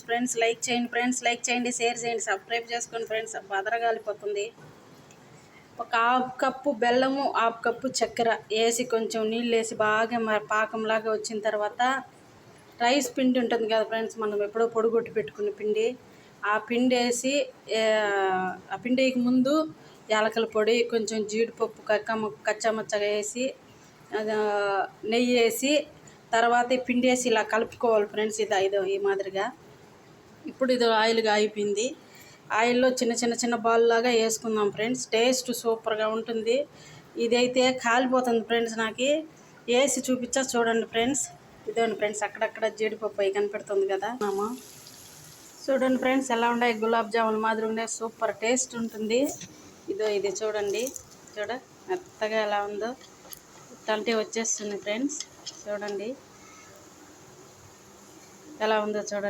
Friends like చేయండి share చేయండి subscribe చేసుకోండి ఫ్రెండ్స్. బదరగాలిపోతుంది. ఒక హాఫ్ కప్పు బెల్లము, హాఫ్ కప్పు చక్కెర వేసి కొంచెం నీళ్ళు వేసి బాగా పాకంలాగా వచ్చిన తర్వాత రైస్ పిండి ఉంటుంది కదా ఫ్రెండ్స్, మనం ఎప్పుడో పొడిగొట్టి పెట్టుకున్న పిండి, ఆ పిండి వేసి ఆ పిండి వేయక ముందు యాలకల పొడి, కొంచెం జీడిపప్పు కచ్చామచ్చగా వేసి నెయ్యి వేసి తర్వాత ఈ పిండి వేసి ఇలా కలుపుకోవాలి ఫ్రెండ్స్. ఇదో ఈ మాదిరిగా. ఇప్పుడు ఇది ఆయిల్గా అయిపోయింది. ఆయిల్లో చిన్న బాల్ లాగా వేసుకుందాం ఫ్రెండ్స్. టేస్ట్ సూపర్గా ఉంటుంది. ఇదైతే కాలిపోతుంది ఫ్రెండ్స్. నాకు వేసి చూపించా చూడండి ఫ్రెండ్స్. ఇదండి ఫ్రెండ్స్, అక్కడక్కడ జీడిపప్పు అవి కనిపెడుతుంది కదా. చూడండి ఫ్రెండ్స్ ఎలా ఉన్నాయి, గులాబ్ జామున్ మాదిరి ఉండే సూపర్ టేస్ట్ ఉంటుంది. ఇది చూడండి, మెత్తగా ఎలా ఉందో ఇట్లాంటివి వచ్చేస్తుంది ఫ్రెండ్స్. చూడండి ఎలా ఉందో చూడండి.